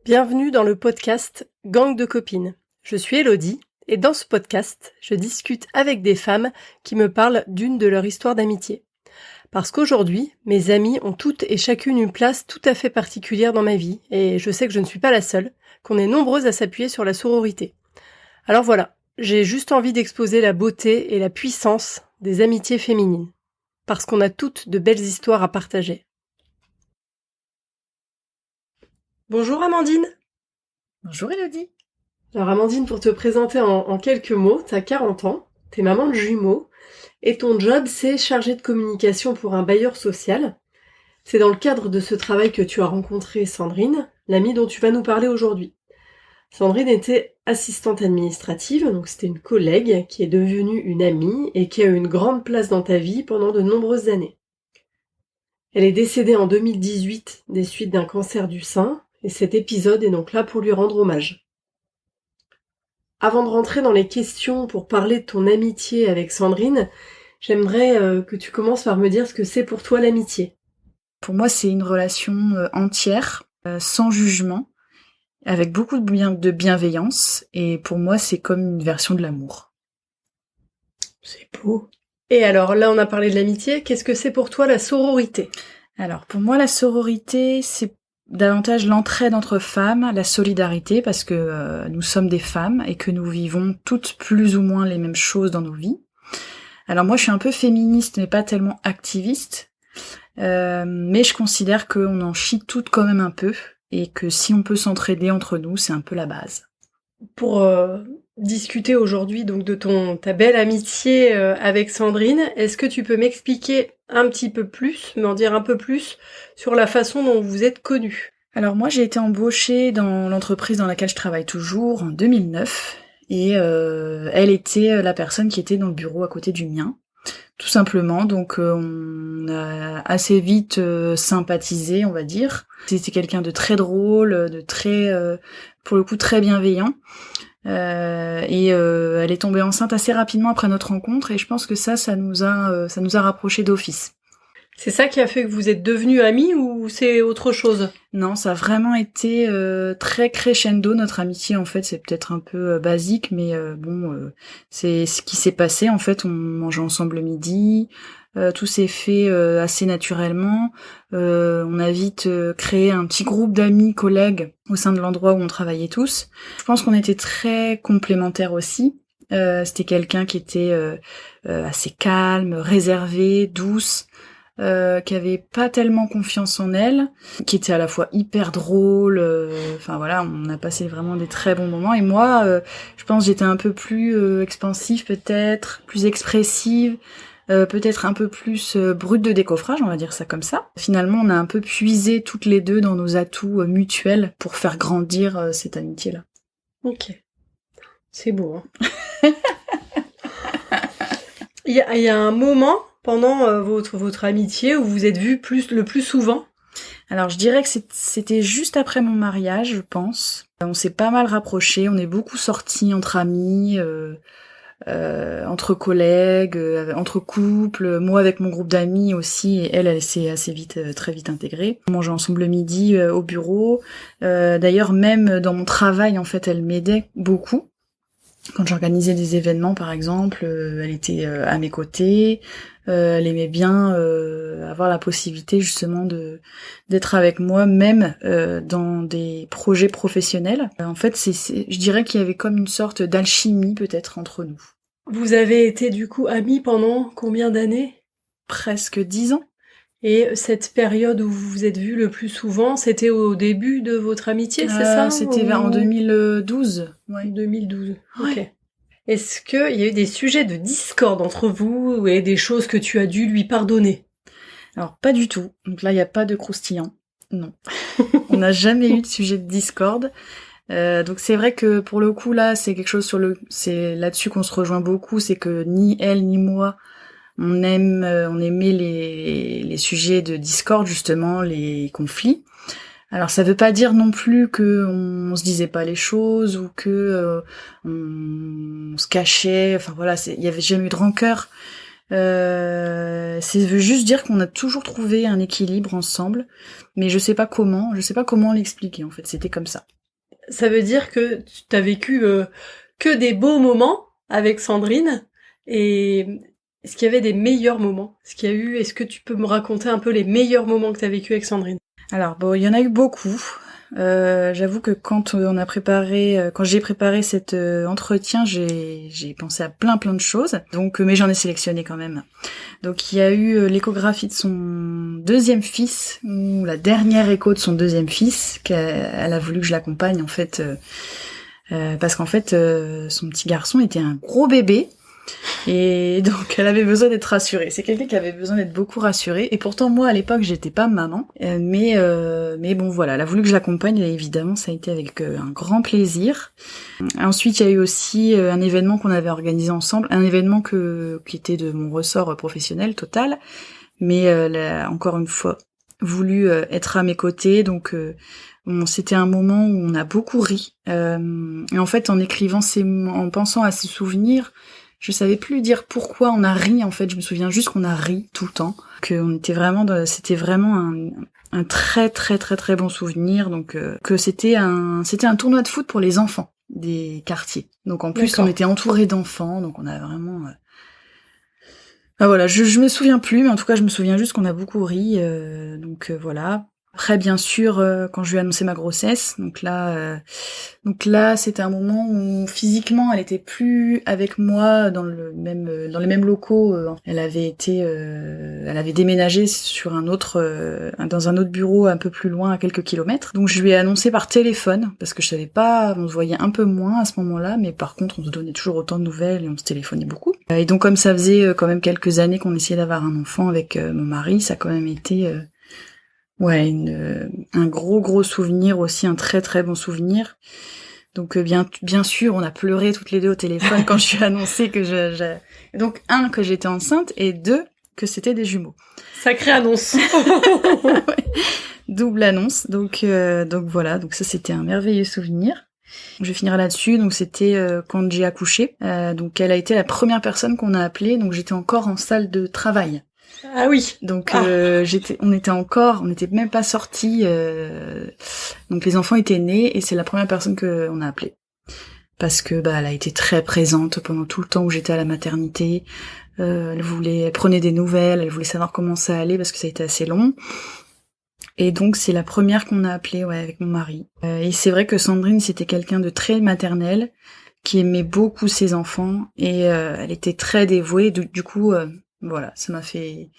Bienvenue dans le podcast Gang de copines. Je suis Elodie et dans ce podcast, je discute avec des femmes qui me parlent d'une de leurs histoires d'amitié. Parce qu'aujourd'hui, mes amies ont toutes et chacune une place tout à fait particulière dans ma vie et je sais que je ne suis pas la seule, qu'on est nombreuses à s'appuyer sur la sororité. Alors voilà, j'ai juste envie d'exposer la beauté et la puissance des amitiés féminines. Parce qu'on a toutes de belles histoires à partager. Bonjour Amandine. Bonjour Elodie. Alors Amandine, pour te présenter en quelques mots, t'as 40 ans, t'es maman de jumeaux, et ton job c'est chargé de communication pour un bailleur social. C'est dans le cadre de ce travail que tu as rencontré Sandrine, l'amie dont tu vas nous parler aujourd'hui. Sandrine était assistante administrative, donc c'était une collègue qui est devenue une amie et qui a eu une grande place dans ta vie pendant de nombreuses années. Elle est décédée en 2018 des suites d'un cancer du sein, et cet épisode est donc là pour lui rendre hommage. Avant de rentrer dans les questions pour parler de ton amitié avec Sandrine, j'aimerais que tu commences par me dire ce que c'est pour toi l'amitié. Pour moi, c'est une relation entière, sans jugement, avec beaucoup de bienveillance, et pour moi, c'est comme une version de l'amour. C'est beau. Et alors, là, on a parlé de l'amitié, qu'est-ce que c'est pour toi la sororité ? Alors, pour moi, la sororité, c'est davantage l'entraide entre femmes, la solidarité, parce que nous sommes des femmes et que nous vivons toutes plus ou moins les mêmes choses dans nos vies. Alors moi, je suis un peu féministe, mais pas tellement activiste, mais je considère qu'on en chie toutes quand même un peu, et que si on peut s'entraider entre nous, c'est un peu la base. Pour discuter aujourd'hui donc de ta belle amitié avec Sandrine, est-ce que tu peux m'expliquer un petit peu plus, m'en dire un peu plus sur la façon dont vous êtes connus ? Alors moi, j'ai été embauchée dans l'entreprise dans laquelle je travaille toujours en 2009, et elle était la personne qui était dans le bureau à côté du mien, tout simplement. Donc on a assez vite sympathisé, on va dire. C'était quelqu'un de très drôle, de très, pour le coup, très bienveillant. Et elle est tombée enceinte assez rapidement après notre rencontre, et je pense que ça nous a rapprochés d'office. C'est ça qui a fait que vous êtes devenus amis ou c'est autre chose ? Non, ça a vraiment été très crescendo, notre amitié. En fait, c'est peut-être un peu basique, mais c'est ce qui s'est passé. En fait, on mangeait ensemble le midi, tout s'est fait assez naturellement. On a vite créé un petit groupe d'amis, collègues, au sein de l'endroit où on travaillait tous. Je pense qu'on était très complémentaires aussi. C'était quelqu'un qui était assez calme, réservé, douce, qui avait pas tellement confiance en elle, qui était à la fois hyper drôle, enfin voilà, on a passé vraiment des très bons moments, et moi, je pense que j'étais un peu plus expansive peut-être, plus expressive, peut-être un peu plus brute de décoffrage, on va dire ça comme ça. Finalement, on a un peu puisé toutes les deux dans nos atouts mutuels pour faire grandir cette amitié-là. Ok, c'est beau, hein. Il y a un moment pendant votre amitié où vous êtes vus le plus souvent ? Alors je dirais que c'était juste après mon mariage, je pense. On s'est pas mal rapprochés, on est beaucoup sortis entre amis, entre collègues, entre couples, moi avec mon groupe d'amis aussi, et elle s'est assez vite, très vite intégrée. On mangeait ensemble le midi au bureau. D'ailleurs, même dans mon travail, en fait, elle m'aidait beaucoup. Quand j'organisais des événements, par exemple, elle était à mes côtés. Elle aimait bien avoir la possibilité justement d'être avec moi, même dans des projets professionnels. En fait, je dirais qu'il y avait comme une sorte d'alchimie peut-être entre nous. Vous avez été du coup amis pendant combien d'années ? Presque 10 ans. Et cette période où vous vous êtes vus le plus souvent, c'était au début de votre amitié, c'est ça ? C'était en 2012. Ouais. 2012, Ouais. ok. Est-ce qu'il y a eu des sujets de discorde entre vous et des choses que tu as dû lui pardonner ? Alors, pas du tout. Donc là, il n'y a pas de croustillant. Non. On n'a jamais eu de sujet de discorde. Donc c'est vrai que pour le coup, là, c'est quelque chose c'est là-dessus qu'on se rejoint beaucoup, c'est que ni elle ni moi, on aimait les sujets de discorde, justement, les conflits. Alors ça veut pas dire non plus que on se disait pas les choses ou que on se cachait, enfin voilà, il y avait jamais eu de rancœur. Ça veut juste dire qu'on a toujours trouvé un équilibre ensemble, mais je sais pas comment l'expliquer en fait, c'était comme ça. Ça veut dire que tu as vécu que des beaux moments avec Sandrine, et est-ce qu'il y avait des meilleurs moments? Est-ce que tu peux me raconter un peu les meilleurs moments que tu as vécu avec Sandrine? Alors bon, il y en a eu beaucoup. J'avoue que quand j'ai préparé cet entretien, j'ai pensé à plein de choses. Donc, mais j'en ai sélectionné quand même. Donc, il y a eu l'échographie de son deuxième fils, ou la dernière écho de son deuxième fils, qu'elle a voulu que je l'accompagne en fait, parce qu'en fait, son petit garçon était un gros bébé. Et donc elle avait besoin d'être rassurée. C'est quelqu'un qui avait besoin d'être beaucoup rassuré. Et pourtant moi à l'époque j'étais pas maman. Mais bon voilà, elle a voulu que je l'accompagne et évidemment ça a été avec un grand plaisir. Ensuite il y a eu aussi un événement qu'on avait organisé ensemble, un événement qui était de mon ressort professionnel total. Mais elle a encore une fois voulu être à mes côtés. Donc c'était un moment où on a beaucoup ri. Et en fait en en pensant à ces souvenirs, je savais plus dire pourquoi on a ri, en fait. Je me souviens juste qu'on a ri tout le temps. C'était vraiment un très bon souvenir. Donc, que c'était un tournoi de foot pour les enfants des quartiers. Donc, en plus, on était entouré d'enfants. Donc, on a vraiment, voilà. Je me souviens plus, mais en tout cas, je me souviens juste qu'on a beaucoup ri. Donc, voilà. Après, bien sûr, quand je lui ai annoncé ma grossesse, donc là, c'était un moment où physiquement, elle était plus avec moi dans les mêmes locaux. Elle avait déménagé dans un autre bureau un peu plus loin, à quelques kilomètres. Donc je lui ai annoncé par téléphone, parce que je savais pas, on se voyait un peu moins à ce moment-là, mais par contre, on se donnait toujours autant de nouvelles et on se téléphonait beaucoup. Et donc comme ça faisait quand même quelques années qu'on essayait d'avoir un enfant avec mon mari, ça a quand même été un gros souvenir aussi, un très bon souvenir. Donc bien sûr, on a pleuré toutes les deux au téléphone quand je lui ai annoncé que donc que j'étais enceinte et 2 que c'était des jumeaux. Sacrée annonce. Ouais. Double annonce. Donc voilà, donc ça c'était un merveilleux souvenir. Je vais finir là-dessus. Donc c'était quand j'ai accouché. Donc elle a été la première personne qu'on a appelée. Donc j'étais encore en salle de travail. Ah oui. Donc on n'était même pas sortis. Donc les enfants étaient nés et c'est la première personne qu'on a appelée parce que elle a été très présente pendant tout le temps où j'étais à la maternité. Elle prenait des nouvelles, elle voulait savoir comment ça allait parce que ça a été assez long. Et donc c'est la première qu'on a appelée, avec mon mari. Et c'est vrai que Sandrine c'était quelqu'un de très maternel, qui aimait beaucoup ses enfants et elle était très dévouée. Du coup. Voilà, ça m'a fait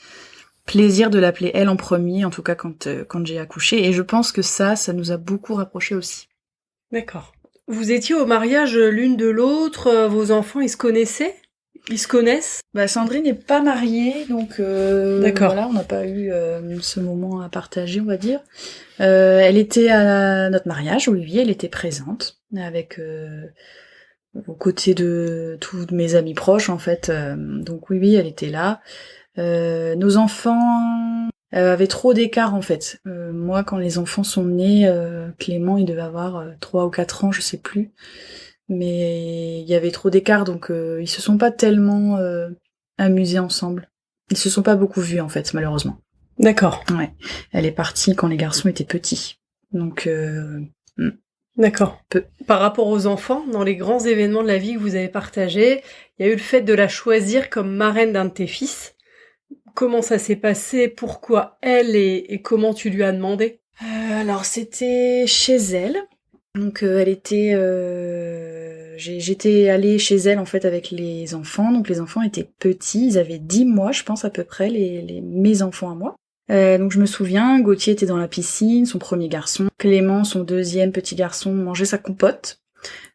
plaisir de l'appeler elle en premier, en tout cas quand j'ai accouché. Et je pense que ça nous a beaucoup rapprochés aussi. D'accord. Vous étiez au mariage l'une de l'autre, vos enfants, ils se connaissaient? Ils se connaissent? Sandrine n'est pas mariée, donc D'accord. Voilà, on n'a pas eu ce moment à partager, on va dire. Elle était à notre mariage, oui, elle était présente, avec aux côtés de tous mes amis proches en fait. Donc oui, elle était là. Nos enfants avaient trop d'écart en fait. Moi, quand les enfants sont nés, Clément, il devait avoir 3 ou 4 ans, je sais plus. Mais il y avait trop d'écart, donc ils se sont pas tellement amusés ensemble. Ils se sont pas beaucoup vus en fait, malheureusement. D'accord. Ouais. Elle est partie quand les garçons étaient petits. Donc D'accord. Par rapport aux enfants, dans les grands événements de la vie que vous avez partagés, il y a eu le fait de la choisir comme marraine d'un de tes fils. Comment ça s'est passé? Pourquoi elle et comment tu lui as demandé? Alors c'était chez elle. Donc elle était... J'étais allée chez elle en fait avec les enfants. Donc les enfants étaient petits, ils avaient 10 mois je pense à peu près, mes enfants à moi. Donc je me souviens, Gauthier était dans la piscine, son premier garçon. Clément, son deuxième petit garçon, mangeait sa compote.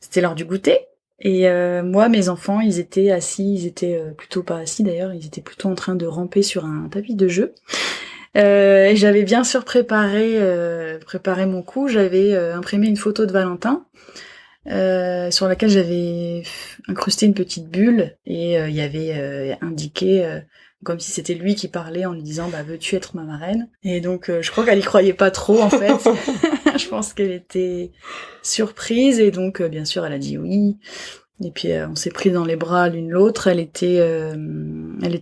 C'était l'heure du goûter. Et moi, mes enfants, ils étaient assis, ils étaient plutôt pas assis d'ailleurs, ils étaient plutôt en train de ramper sur un tapis de jeu. Et j'avais bien sûr préparé mon coup, j'avais imprimé une photo de Valentin sur laquelle j'avais incrusté une petite bulle et il y avait indiqué comme si c'était lui qui parlait en lui disant veux-tu être ma marraine? Et donc je crois qu'elle y croyait pas trop en fait. Je pense qu'elle était surprise et donc bien sûr elle a dit oui. Et puis on s'est pris dans les bras l'une l'autre. Elle était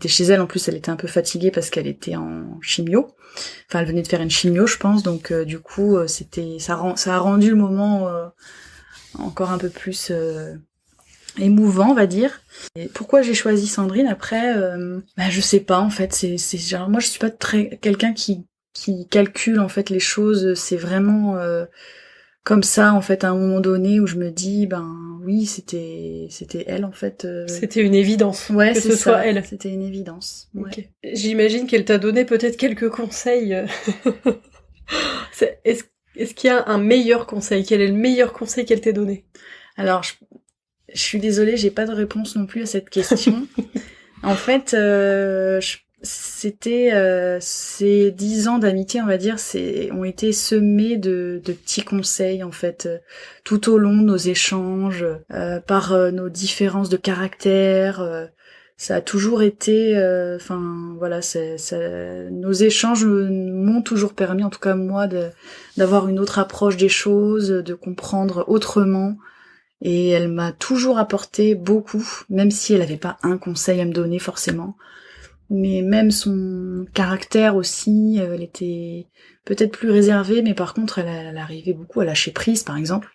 chez elle. En plus, elle était un peu fatiguée parce qu'elle était en chimio. Enfin, elle venait de faire une chimio, je pense. Donc du coup, ça a rendu le moment encore un peu plus émouvant, on va dire. Et pourquoi j'ai choisi Sandrine après je sais pas en fait, c'est genre moi je suis pas très quelqu'un qui calcule en fait les choses, c'est vraiment comme ça en fait à un moment donné où je me dis oui, c'était elle en fait. C'était une évidence Ouais, que c'est ce ça. soit elle. C'était une évidence. Ouais. Okay. J'imagine qu'elle t'a donné peut-être quelques conseils. Est-ce qu'il y a un meilleur conseil? Quel est le meilleur conseil qu'elle t'ait donné? Alors je suis désolée, j'ai pas de réponse non plus à cette question. En fait, c'était ces 10 ans d'amitié, on va dire, ont été semés de petits conseils en fait, tout au long de nos échanges, par nos différences de caractère. Ça a toujours été, voilà, nos échanges m'ont toujours permis, en tout cas moi, d'avoir une autre approche des choses, de comprendre autrement. Et elle m'a toujours apporté beaucoup, même si elle n'avait pas un conseil à me donner forcément. Mais même son caractère aussi, elle était peut-être plus réservée, mais par contre elle arrivait beaucoup à lâcher prise par exemple.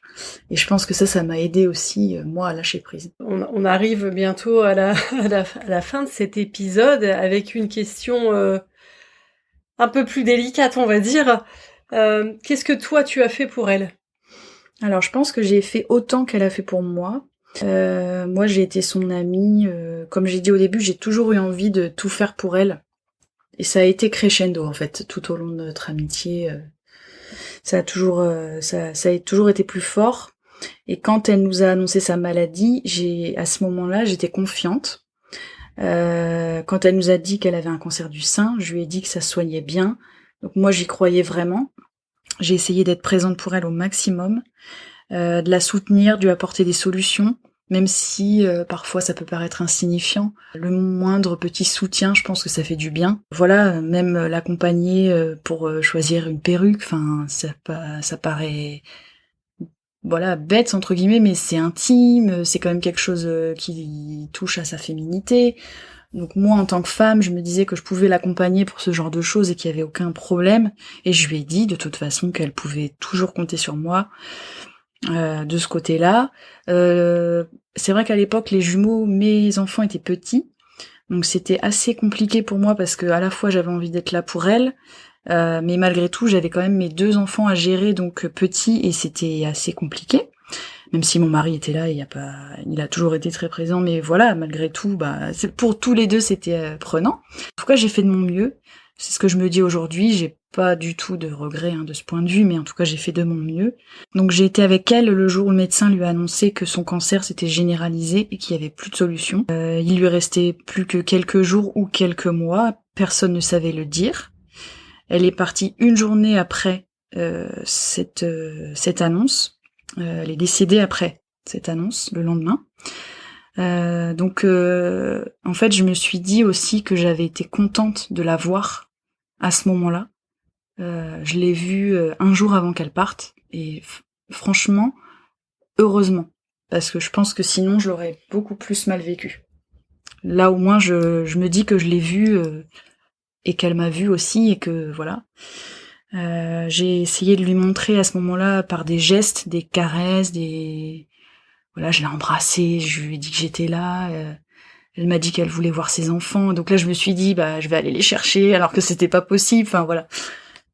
Et je pense que ça m'a aidé aussi, moi, à lâcher prise. On arrive bientôt à la fin de cet épisode avec une question un peu plus délicate, on va dire. Qu'est-ce que toi tu as fait pour elle? Alors je pense que j'ai fait autant qu'elle a fait pour moi. Moi j'ai été son amie, comme j'ai dit au début, j'ai toujours eu envie de tout faire pour elle. Et ça a été crescendo en fait, tout au long de notre amitié. Ça a toujours été plus fort. Et quand elle nous a annoncé sa maladie, à ce moment-là, j'étais confiante. Quand elle nous a dit qu'elle avait un cancer du sein, je lui ai dit que ça se soignait bien. Donc moi j'y croyais vraiment. J'ai essayé d'être présente pour elle au maximum. De la soutenir, de lui apporter des solutions, même si parfois ça peut paraître insignifiant. Le moindre petit soutien, je pense que ça fait du bien. Voilà, même l'accompagner pour choisir une perruque, enfin ça paraît bête entre guillemets, mais c'est intime, c'est quand même quelque chose qui touche à sa féminité. Donc moi, en tant que femme, je me disais que je pouvais l'accompagner pour ce genre de choses et qu'il y avait aucun problème. Et je lui ai dit de toute façon qu'elle pouvait toujours compter sur moi. De ce côté-là. C'est vrai qu'à l'époque, les jumeaux, mes enfants étaient petits, donc c'était assez compliqué pour moi parce que à la fois j'avais envie d'être là pour elle, mais malgré tout j'avais quand même mes 2 enfants à gérer, donc petits, et c'était assez compliqué. Même si mon mari était là, il a toujours été très présent, mais voilà, malgré tout, pour tous les deux c'était prenant. En tout cas, j'ai fait de mon mieux. C'est ce que je me dis aujourd'hui. J'ai pas du tout de regrets de ce point de vue, mais en tout cas j'ai fait de mon mieux. Donc j'ai été avec elle le jour où le médecin lui a annoncé que son cancer s'était généralisé et qu'il y avait plus de solution. Il lui restait plus que quelques jours ou quelques mois, personne ne savait le dire. Elle est partie une journée après cette annonce. Elle est décédée après cette annonce, le lendemain. Donc en fait je me suis dit aussi que j'avais été contente de la voir à ce moment-là. Je l'ai vue un jour avant qu'elle parte, et franchement, heureusement, parce que je pense que sinon je l'aurais beaucoup plus mal vécu. Là au moins je me dis que je l'ai vue et qu'elle m'a vue aussi, et que voilà. J'ai essayé de lui montrer à ce moment-là par des gestes, des caresses, voilà, je l'ai embrassée, je lui ai dit que j'étais là. Elle m'a dit qu'elle voulait voir ses enfants, donc là je me suis dit je vais aller les chercher alors que c'était pas possible. Enfin voilà.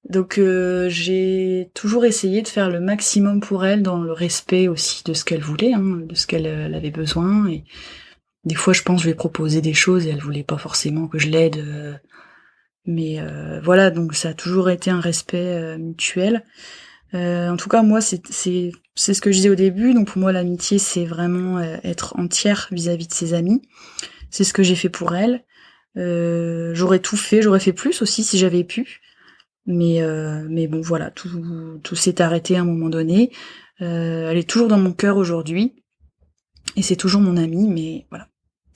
Donc j'ai toujours essayé de faire le maximum pour elle, dans le respect aussi de ce qu'elle voulait, de ce qu'elle avait besoin. Et des fois je pense que je lui ai proposé des choses et elle voulait pas forcément que je l'aide. Mais voilà, donc ça a toujours été un respect mutuel. En tout cas, moi, c'est ce que je disais au début. Donc pour moi, l'amitié, c'est vraiment être entière vis-à-vis de ses amis. C'est ce que j'ai fait pour elle. J'aurais tout fait, j'aurais fait plus aussi si j'avais pu. Mais bon, voilà, tout s'est arrêté à un moment donné. Elle est toujours dans mon cœur aujourd'hui. Et c'est toujours mon amie, mais voilà,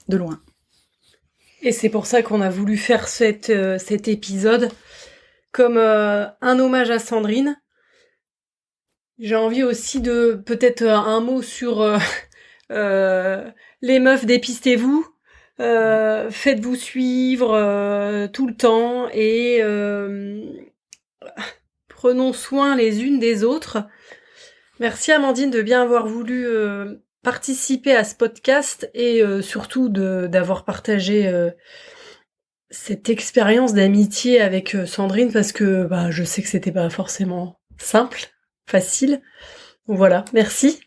de loin. Et c'est pour ça qu'on a voulu faire cet épisode comme un hommage à Sandrine. J'ai envie aussi de peut-être un mot sur les meufs, dépistez-vous, faites-vous suivre tout le temps et prenons soin les unes des autres. Merci Amandine de bien avoir voulu participer à ce podcast et surtout d'avoir partagé cette expérience d'amitié avec Sandrine parce que je sais que c'était pas forcément simple, facile. Voilà, merci.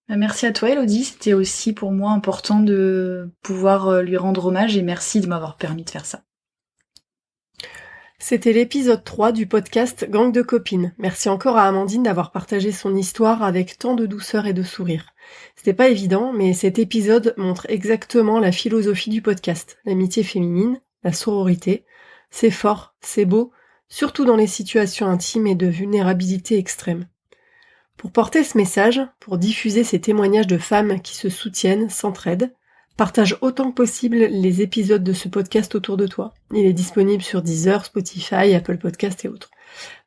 Merci à toi Elodie, c'était aussi pour moi important de pouvoir lui rendre hommage et merci de m'avoir permis de faire ça. C'était l'épisode 3 du podcast Gang de copines. Merci encore à Amandine d'avoir partagé son histoire avec tant de douceur et de sourire. C'était pas évident, mais cet épisode montre exactement la philosophie du podcast. L'amitié féminine, la sororité, c'est fort, c'est beau, surtout dans les situations intimes et de vulnérabilité extrême. Pour porter ce message, pour diffuser ces témoignages de femmes qui se soutiennent, s'entraident, partage autant que possible les épisodes de ce podcast autour de toi. Il est disponible sur Deezer, Spotify, Apple Podcast et autres.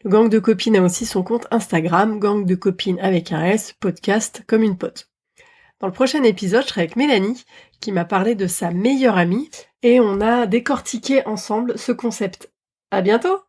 Le Gang de copines a aussi son compte Instagram, Gang de copines avec un S, podcast comme une pote. Dans le prochain épisode, je serai avec Mélanie, qui m'a parlé de sa meilleure amie, et on a décortiqué ensemble ce concept. À bientôt!